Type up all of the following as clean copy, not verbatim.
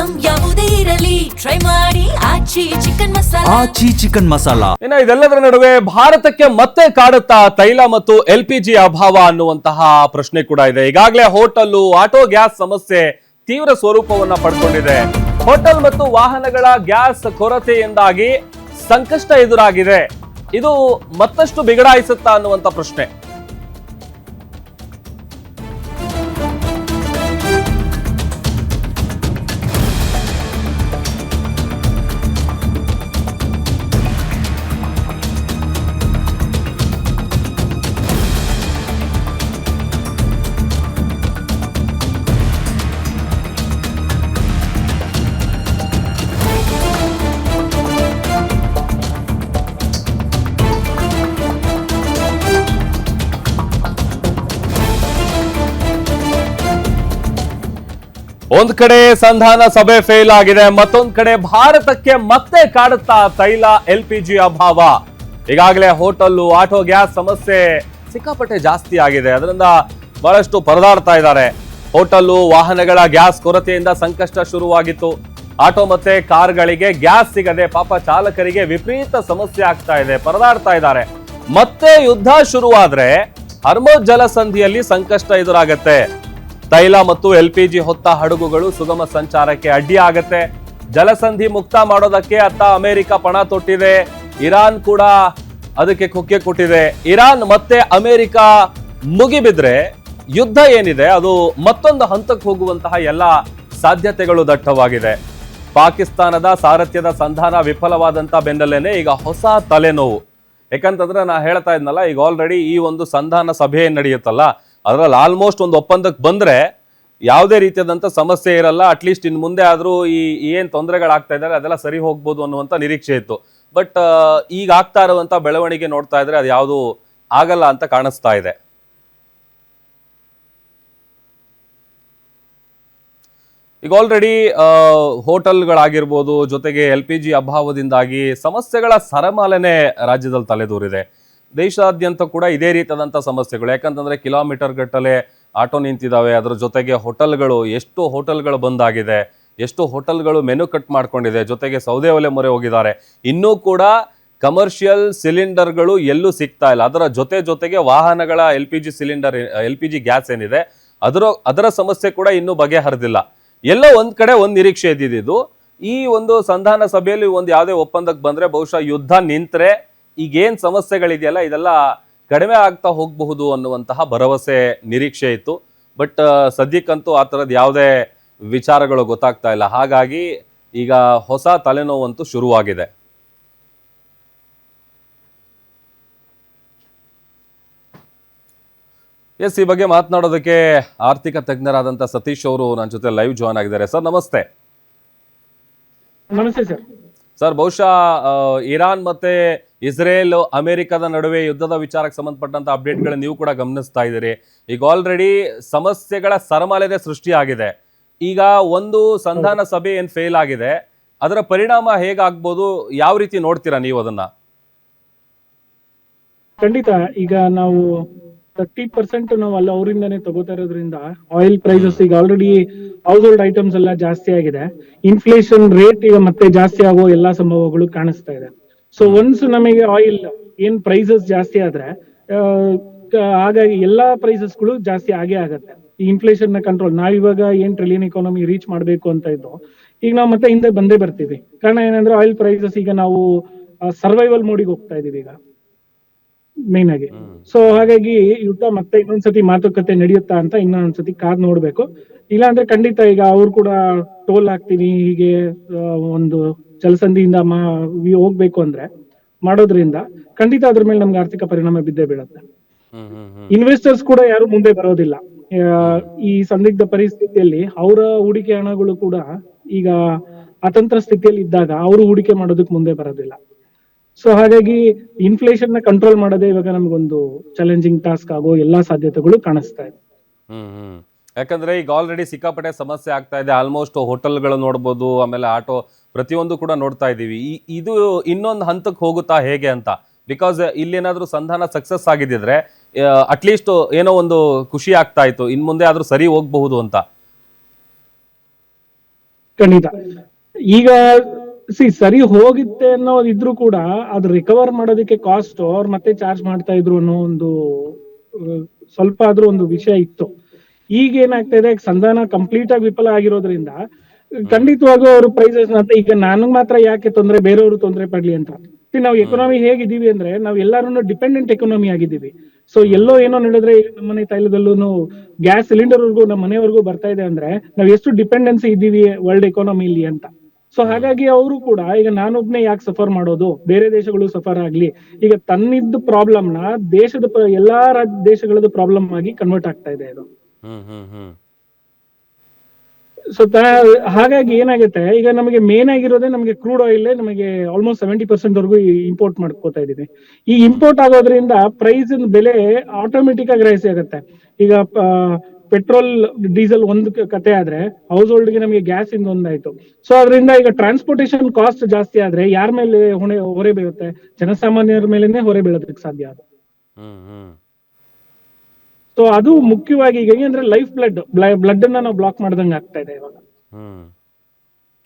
Item ಯಾವುದೇ ಇರಲಿ try ಮಾಡಿ ಆಚಿ ಚಿಕನ್ ಮಸಾಲಾ. ಇನ್ನು ಇದೆಲ್ಲದರ ನಡುವೆ ಭಾರತಕ್ಕೆ ಮತ್ತೆ ಕಾಡುತ್ತಾ ತೈಲ ಮತ್ತು LPG ಅಭಾವ ಅನ್ನುವಂತಹ ಪ್ರಶ್ನೆ ಕೂಡ ಇದೆ. ಈಗಾಗಲೇ ಹೋಟೆಲ್, ಆಟೋ ಗ್ಯಾಸ್ ಸಮಸ್ಯೆ ತೀವ್ರ ಸ್ವರೂಪವನ್ನ ಪಡ್ಕೊಂಡಿದೆ. ಹೋಟೆಲ್ ಮತ್ತು ವಾಹನಗಳ ಗ್ಯಾಸ್ ಕೊರತೆಯಿಂದಾಗಿ ಸಂಕಷ್ಟ ಎದುರಾಗಿದೆ. ಇದು ಮತ್ತಷ್ಟು ಬಿಗಡಾಯಿಸುತ್ತಾ ಅನ್ನುವಂತ ಪ್ರಶ್ನೆ. ಒಂದ್ ಕಡೆ ಸಂಧಾನ ಸಭೆ ಫೇಲ್ ಆಗಿದೆ, ಮತ್ತೊಂದ್ ಕಡೆ ಭಾರತಕ್ಕೆ ಮತ್ತೆ ಕಾಡುತ್ತಾ ತೈಲ LPG ಅಭಾವ. ಈಗಾಗಲೇ ಹೋಟೆಲ್, ಆಟೋ ಗ್ಯಾಸ್ ಸಮಸ್ಯೆ ಸಿಕ್ಕಾಪಟ್ಟೆ ಜಾಸ್ತಿ ಆಗಿದೆ. ಅದರಿಂದ ಬಹಳಷ್ಟು ಪರದಾಡ್ತಾ ಇದ್ದಾರೆ. ಹೋಟೆಲ್, ವಾಹನಗಳ ಗ್ಯಾಸ್ ಕೊರತೆಯಿಂದ ಸಂಕಷ್ಟ ಶುರುವಾಗಿತ್ತು. ಆಟೋ ಮತ್ತೆ ಕಾರ್ಗಳಿಗೆ ಗ್ಯಾಸ್ ಸಿಗದೆ ಪಾಪ ಚಾಲಕರಿಗೆ ವಿಪರೀತ ಸಮಸ್ಯೆ ಆಗ್ತಾ ಇದೆ, ಪರದಾಡ್ತಾ ಇದ್ದಾರೆ. ಮತ್ತೆ ಯುದ್ಧ ಶುರುವಾದ್ರೆ ಹರ್ಮುಜ್ ಜಲಸಂಧಿಯಲ್ಲಿ ಸಂಕಷ್ಟ ಎದುರಾಗತ್ತೆ. ತೈಲ ಮತ್ತು LPG ಹೊತ್ತ ಹಡಗುಗಳು ಸುಗಮ ಸಂಚಾರಕ್ಕೆ ಅಡ್ಡಿ ಆಗತ್ತೆ. ಜಲಸಂಧಿ ಮುಕ್ತ ಮಾಡೋದಕ್ಕೆ ಅತ್ತ ಅಮೆರಿಕ ಪಣ ತೊಟ್ಟಿದೆ. ಇರಾನ್ ಕೂಡ ಅದಕ್ಕೆ ಕೊಕ್ಕೆ ಕೊಟ್ಟಿದೆ. ಇರಾನ್ ಮತ್ತೆ ಅಮೆರಿಕ ಮುಗಿಬಿದ್ರೆ ಯುದ್ಧ ಏನಿದೆ ಅದು ಮತ್ತೊಂದು ಹಂತಕ್ಕೆ ಹೋಗುವಂತಹ ಎಲ್ಲ ಸಾಧ್ಯತೆಗಳು ದಟ್ಟವಾಗಿದೆ. ಪಾಕಿಸ್ತಾನದ ಸಾರಥ್ಯದ ಸಂಧಾನ ವಿಫಲವಾದಂತ ಬೆನ್ನಲ್ಲೇನೆ ಈಗ ಹೊಸ ತಲೆನೋವು. ಯಾಕಂತಂದ್ರೆ ನಾ ಹೇಳ್ತಾ ಇದ್ನಲ್ಲ, ಈಗ ಆಲ್ರೆಡಿ ಈ ಒಂದು ಸಂಧಾನ ಸಭೆ ಏನ್ ನಡೆಯುತ್ತಲ್ಲ, ಅದ್ರಲ್ಲಿ ಆಲ್ಮೋಸ್ಟ್ ಒಂದು ಒಪ್ಪಂದಕ್ಕೆ ಬಂದ್ರೆ ಯಾವುದೇ ರೀತಿಯಾದಂತ ಸಮಸ್ಯೆ ಇರಲ್ಲ. ಅಟ್ಲೀಸ್ಟ್ ಇನ್ ಮುಂದೆ ಆದ್ರೂ ಈ ಏನ್ ತೊಂದರೆಗಳಾಗ್ತಾ ಇದ್ದಾರೆ ಅದೆಲ್ಲ ಸರಿ ಹೋಗ್ಬೋದು ಅನ್ನುವಂತ ನಿರೀಕ್ಷೆ ಇತ್ತು. ಬಟ್ ಈಗ ಆಗ್ತಾ ಇರುವಂತ ಬೆಳವಣಿಗೆ ನೋಡ್ತಾ ಇದ್ರೆ ಅದು ಯಾವುದು ಆಗಲ್ಲ ಅಂತ ಕಾಣಿಸ್ತಾ ಇದೆ. ಈಗ ಆಲ್ರೆಡಿ ಹೋಟೆಲ್ಗಳಾಗಿರ್ಬೋದು, ಜೊತೆಗೆ LPG ಅಭಾವದಿಂದಾಗಿ ಸಮಸ್ಯೆಗಳ ಸರಮಾಲೆನೆ ರಾಜ್ಯದಲ್ಲಿ ತಲೆದೂರಿದೆ. ದೇಶಾದ್ಯಂತ ಕೂಡ ಇದೇ ರೀತಿಯಾದಂಥ ಸಮಸ್ಯೆಗಳು. ಯಾಕಂತಂದ್ರೆ ಕಿಲೋಮೀಟರ್ ಗಟ್ಟಲೆ ಆಟೋ ನಿಂತಿದ್ದಾವೆ. ಅದರ ಜೊತೆಗೆ ಹೋಟೆಲ್ಗಳು, ಎಷ್ಟು ಹೋಟೆಲ್ಗಳು ಬಂದಾಗಿದೆ, ಎಷ್ಟು ಹೋಟೆಲ್ಗಳು ಮೆನು ಕಟ್ ಮಾಡ್ಕೊಂಡಿದೆ, ಜೊತೆಗೆ ಸೌದೆ ಒಲೆ ಮೊರೆ ಹೋಗಿದ್ದಾರೆ. ಇನ್ನೂ ಕೂಡ ಕಮರ್ಷಿಯಲ್ ಸಿಲಿಂಡರ್ಗಳು ಎಲ್ಲೂ ಸಿಗ್ತಾ ಇಲ್ಲ. ಅದರ ಜೊತೆಗೆ ವಾಹನಗಳ LPG ಗ್ಯಾಸ್ ಏನಿದೆ ಅದರ ಸಮಸ್ಯೆ ಕೂಡ ಇನ್ನೂ ಬಗೆಹರಿದಿಲ್ಲ. ಎಲ್ಲೋ ಒಂದ್ ಕಡೆ ಒಂದ್ ನಿರೀಕ್ಷೆ ಇದ್ದಿದ್ದು, ಈ ಒಂದು ಸಂಧಾನ ಸಭೆಯಲ್ಲಿ ಒಂದು ಯಾವುದೇ ಒಪ್ಪಂದಕ್ಕೆ ಬಂದ್ರೆ ಬಹುಶಃ ಯುದ್ಧ ನಿಂತ್ರೆ ಈಗೇನ್ ಸಮಸ್ಯೆಗಳಿದೆಯಲ್ಲ ಇದೆಲ್ಲ ಕಡಿಮೆ ಆಗ್ತಾ ಹೋಗಬಹುದು ಅನ್ನುವಂತಹ ಭರವಸೆ, ನಿರೀಕ್ಷೆ ಇತ್ತು. ಬಟ್ ಸದ್ಯಕ್ಕಂತೂ ಆ ಥರದ್ದು ಯಾವುದೇ ವಿಚಾರಗಳು ಗೊತ್ತಾಗ್ತಾ ಇಲ್ಲ. ಹಾಗಾಗಿ ಈಗ ಹೊಸ ತಲೆನೋವಂತೂ ಶುರುವಾಗಿದೆ. ಎಸ್, ಈ ಬಗ್ಗೆ ಮಾತನಾಡೋದಕ್ಕೆ ಆರ್ಥಿಕ ತಜ್ಞರಾದಂಥ ಸತೀಶ್ ಅವರು ನನ್ನ ಜೊತೆ ಲೈವ್ ಜಾಯ್ನ್ ಆಗಿದ್ದಾರೆ. ಸರ್ ನಮಸ್ತೆ. ನಮಸ್ತೆ ಸರ್. ಸರ್, ಬಹುಶಃ ಇರಾನ್ ಮತ್ತೆ ಇಸ್ರೇಲ್, ಅಮೆರಿಕದ ನಡುವೆ ಯುದ್ಧದ ವಿಚಾರಕ್ಕೆ ಸಂಬಂಧಪಟ್ಟಂತ ಅಪ್ಡೇಟ್ಗಳನ್ನ ನೀವು ಕೂಡ ಗಮನಿಸ್ತಾ ಇದ್ದೀರಿ. ಈಗ ಆಲ್ರೆಡಿ ಸಮಸ್ಯೆಗಳ ಸರಮಾಲೆನೇ ಸೃಷ್ಟಿಯಾಗಿದೆ. ಈಗ ಒಂದು ಸಂಧಾನ ಸಭೆ ಏನ್ ಫೇಲ್ ಆಗಿದೆ, ಅದರ ಪರಿಣಾಮ ಹೇಗಾಗ್ಬೋದು, ಯಾವ ರೀತಿ ನೋಡ್ತೀರಾ ನೀವು ಅದನ್ನ? ಖಂಡಿತ. ಈಗ ನಾವು 30% ನಾವು ಅಲ್ಲಿ ಅವರಿಂದಾನೇ ತಗೋತಾ ಇರೋದ್ರಿಂದ ಆಯಿಲ್ ಪ್ರೈಸಸ್ ಈಗ ಆಲ್ರೆಡಿ ಹೌಸ್ ಹೋಲ್ಡ್ ಐಟಮ್ಸ್ ಎಲ್ಲ ಜಾಸ್ತಿ ಆಗಿದೆ. ಇನ್ಫ್ಲೇಷನ್ ರೇಟ್ ಈಗ ಮತ್ತೆ ಜಾಸ್ತಿ ಆಗೋ ಎಲ್ಲಾ ಸಂಭವಗಳು ಕಾಣಿಸ್ತಾ ಇದೆ. ಸೊ ಒನ್ಸ್ ನಮಗೆ ಆಯಿಲ್ ಏನ್ ಪ್ರೈಸಸ್ ಜಾಸ್ತಿ ಆದ್ರೆ ಹಾಗಾಗಿ ಎಲ್ಲಾ ಪ್ರೈಸಸ್ಗಳು ಜಾಸ್ತಿ ಆಗೇ ಆಗತ್ತೆ. ಈ ಇನ್ಫ್ಲೇಷನ್ ನ ಕಂಟ್ರೋಲ್ ನಾವಿವಾಗ ಏನ್ ಟ್ರಿಲಿಯನ್ ಎಕಾನಮಿ ರೀಚ್ ಮಾಡ್ಬೇಕು ಅಂತ ಇದ್ದು ಈಗ ನಾವು ಮತ್ತೆ ಹಿಂದೆ ಬಂದೇ ಬರ್ತೀವಿ. ಕಾರಣ ಏನಂದ್ರೆ ಆಯಿಲ್ ಪ್ರೈಸಸ್ ಈಗ ನಾವು ಸರ್ವೈವಲ್ ಮೋಡಿಗೆ ಹೋಗ್ತಾ ಇದೀವಿ ಈಗ ಮೇನ್ ಆಗಿ. ಸೊ ಹಾಗಾಗಿ ಯುದ್ಧ ಮತ್ತೆ ಇನ್ನೊಂದ್ಸತಿ ಮಾತುಕತೆ ನಡೆಯುತ್ತಾ ಅಂತ ಇನ್ನೊಂದ್ಸತಿ ಕಾದ್ ನೋಡ್ಬೇಕು. ಇಲ್ಲ ಅಂದ್ರೆ ಖಂಡಿತ ಈಗ ಅವ್ರು ಕೂಡ ಟೋಲ್ ಹಾಕ್ತೀವಿ ಹೀಗೆ ಒಂದು ಜಲಸಂಧಿಯಿಂದ ಹೋಗ್ಬೇಕು ಅಂದ್ರೆ ಮಾಡೋದ್ರಿಂದ ಖಂಡಿತ ಅದ್ರ ಮೇಲೆ ನಮ್ಗೆ ಆರ್ಥಿಕ ಪರಿಣಾಮ ಬಿದ್ದೇ ಬೀಳುತ್ತೆ. ಇನ್ವೆಸ್ಟರ್ಸ್ ಕೂಡ ಯಾರು ಮುಂದೆ ಬರೋದಿಲ್ಲ ಈ ಸಂದಿಗ್ಧ ಪರಿಸ್ಥಿತಿಯಲ್ಲಿ. ಅವರ ಹೂಡಿಕೆ ಹಣಗಳು ಕೂಡ ಈಗ ಅತಂತ್ರ ಸ್ಥಿತಿಯಲ್ಲಿ ಇದ್ದಾಗ ಅವರು ಹೂಡಿಕೆ ಮಾಡೋದಕ್ಕೆ ಮುಂದೆ ಬರೋದಿಲ್ಲ. ಸೊ ಹಾಗಾಗಿ ಇನ್ಫ್ಲೇಷನ್ ನ ಕಂಟ್ರೋಲ್ ಮಾಡೋದೇ ಇವಾಗ ನಮ್ಗೊಂದು ಚಾಲೆಂಜಿಂಗ್ ಟಾಸ್ಕ್ ಆಗೋ ಎಲ್ಲಾ ಸಾಧ್ಯತೆಗಳು ಕಾಣಿಸ್ತಾ ಇದೆ. ಯಾಕಂದ್ರೆ ಈಗ ಆಲ್ರೆಡಿ ಸಿಕ್ಕಾಪಟ್ಟೆ ಸಮಸ್ಯೆ ಆಗ್ತಾ ಇದೆ. ಆಲ್ಮೋಸ್ಟ್ ಹೋಟೆಲ್ಗಳು ನೋಡ್ಬೋದು, ಆಮೇಲೆ ಆಟೋ ಪ್ರತಿಯೊಂದು ಕೂಡ ನೋಡ್ತಾ ಇದೀವಿ. ಇದು ಇನ್ನೊಂದು ಹಂತಕ್ಕೆ ಹೋಗುತ್ತಾ ಹೇಗೆ ಅಂತ? ಬಿಕಾಸ್ ಇಲ್ಲೇನಾದ್ರೂ ಸಂಧಾನ ಸಕ್ಸಸ್ ಆಗಿದ್ರೆ ಅಟ್ಲೀಸ್ಟ್ ಏನೋ ಒಂದು ಖುಷಿ ಆಗ್ತಾ ಇತ್ತು, ಇನ್ ಮುಂದೆ ಆದ್ರೂ ಸರಿ ಹೋಗಬಹುದು ಅಂತ. ಖಂಡಿತ. ಈಗ ಸರಿ ಹೋಗಿತ್ತೆ ಅನ್ನೋದು ಇದ್ರು ಕೂಡ ಅದು ರಿಕವರ್ ಮಾಡೋದಕ್ಕೆ ಕಾಸ್ಟ್ ಅವ್ರು ಮತ್ತೆ ಚಾರ್ಜ್ ಮಾಡ್ತಾ ಇದ್ರು ಅನ್ನೋ ಒಂದು ಸ್ವಲ್ಪ ಆದ್ರೂ ಒಂದು ವಿಷಯ ಇತ್ತು. ಈಗ ಏನಾಗ್ತಾ ಇದೆ, ಸಂಧಾನ ಕಂಪ್ಲೀಟ್ ಆಗಿ ವಿಫಲ ಆಗಿರೋದ್ರಿಂದ ಖಂಡಿತವಾಗೂ ಅವರು ಪ್ರೈಸಸ್ ಈಗ ನನಗ್ ಮಾತ್ರ ಯಾಕೆ ತೊಂದ್ರೆ, ಬೇರೆಯವರು ತೊಂದ್ರೆ ಪಡ್ಲಿ ಅಂತ. ನಾವು ಎಕನಾಮಿ ಹೇಗಿದ್ದೀವಿ ಅಂದ್ರೆ ನಾವು ಎಲ್ಲಾರು ಡಿಪೆಂಡೆಂಟ್ ಎಕನಾಮಿ ಆಗಿದ್ದೀವಿ. ಸೊ ಎಲ್ಲೋ ಏನೋ ನಡೆದ್ರೆ ನಮ್ಮನೆ ತೈಲದಲ್ಲೂ ಗ್ಯಾಸ್ ಸಿಲಿಂಡರ್ ವರ್ಗೂ ನಮ್ಮ ಮನೆವರೆಗೂ ಬರ್ತಾ ಇದೆ ಅಂದ್ರೆ ನಾವ್ ಎಷ್ಟು ಡಿಪೆಂಡೆನ್ಸಿ ಇದ್ದೀವಿ ವರ್ಲ್ಡ್ ಎಕಾನಮಿಲಿ ಅಂತ. ಸೊ ಹಾಗಾಗಿ ಅವರು ಕೂಡ ಈಗ ನಾನೊಬ್ನೇ ಯಾಕೆ ಸಫರ್ ಮಾಡೋದು, ಬೇರೆ ದೇಶಗಳು ಸಫರ್ ಆಗ್ಲಿ. ಈಗ ತನ್ನಿದ್ದು ಪ್ರಾಬ್ಲಮ್ ನ ದೇಶದ ಎಲ್ಲಾ ದೇಶಗಳದ್ದು ಪ್ರಾಬ್ಲಮ್ ಆಗಿ ಕನ್ವರ್ಟ್ ಆಗ್ತಾ ಇದೆ ಇದು. ಸೊ ಹಾಗಾಗಿ ಏನಾಗುತ್ತೆ, ಈಗ ನಮಗೆ ಮೇನ್ ಆಗಿರೋದೇ ನಮಗೆ ಕ್ರೂಡ್ ಆಯಿಲ್ ನಮಗೆ ಆಲ್ಮೋಸ್ಟ್ 70% ವರೆಗೂ ಇಂಪೋರ್ಟ್ ಮಾಡ್ಕೋತಾ ಇದೀವಿ. ಈ ಇಂಪೋರ್ಟ್ ಆಗೋದ್ರಿಂದ ಪ್ರೈಸ್ ಬೆಲೆ ಆಟೋಮೆಟಿಕ್ ಆಗಿ ರೈಸ್ ಆಗುತ್ತೆ. ಈಗ ಪೆಟ್ರೋಲ್ ಡೀಸೆಲ್ ಒಂದು ಕತೆ ಆದ್ರೆ ಹೌಸ್ ಹೋಲ್ಡ್ ಗೆ ನಮಗೆ ಗ್ಯಾಸ್ ಇಂದ ಒಂದಾಯ್ತು. ಸೊ ಅದರಿಂದ ಈಗ ಟ್ರಾನ್ಸ್ಪೋರ್ಟೇಷನ್ ಕಾಸ್ಟ್ ಜಾಸ್ತಿ ಆದ್ರೆ ಯಾರ ಮೇಲೆ ಹೊರೆ ಬೀಳುತ್ತೆ? ಜನಸಾಮಾನ್ಯರ ಮೇಲೆನೆ ಹೊರೆ ಬೀಳೋದಕ್ಕೆ ಸಾಧ್ಯ ಅದು. ಸೊ ಅದು ಮುಖ್ಯವಾಗಿ ಈಗ ಏನಂದ್ರೆ ಲೈಫ್ ಬ್ಲಡ್ ಅನ್ನ ನಾವು ಬ್ಲಾಕ್ ಮಾಡ್ದಂಗೆ ಆಗ್ತಾ ಇದೆ ಇವಾಗ.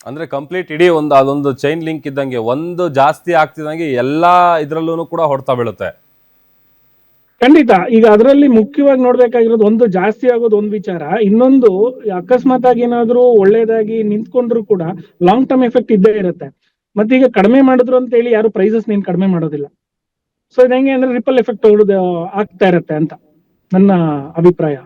ಅಂದ್ರೆ ಕಂಪ್ಲೀಟ್ ಇಡೀ ಅದೊಂದು ಚೈನ್ ಲಿಂಕ್ ಇದ್ದಂಗೆ, ಒಂದು ಜಾಸ್ತಿ ಆಗ್ತಿದಂಗೆ ಎಲ್ಲಾ ಇದ್ರಲ್ಲೂ ಕೂಡ ಹೊಡ್ತಾ ಬೀಳುತ್ತೆ. ಖಂಡಿತ. ಈಗ ಅದರಲ್ಲಿ ಮುಖ್ಯವಾಗಿ ನೋಡ್ಬೇಕಾಗಿರೋದು ಒಂದು ಜಾಸ್ತಿ ಆಗೋದು ಒಂದು ವಿಚಾರ, ಇನ್ನೊಂದು ಅಕಸ್ಮಾತ್ ಆಗಿ ಏನಾದ್ರು ಒಳ್ಳೇದಾಗಿ ನಿಂತ್ಕೊಂಡ್ರು ಕೂಡ ಲಾಂಗ್ ಟರ್ಮ್ ಎಫೆಕ್ಟ್ ಇದ್ದೇ ಇರುತ್ತೆ. ಮತ್ತೆ ಈಗ ಕಡಿಮೆ ಮಾಡಿದ್ರು ಅಂತ ಹೇಳಿ ಯಾರು ಪ್ರೈಸಸ್ ಕಡಿಮೆ ಮಾಡೋದಿಲ್ಲ. ಸೊ ಇದು ಹೆಂಗೆ ಅಂದ್ರೆ ರಿಪಲ್ ಎಫೆಕ್ಟ್ ಆಗ್ತಾ ಇರತ್ತೆ ಅಂತ ನನ್ನ ಅಭಿಪ್ರಾಯ.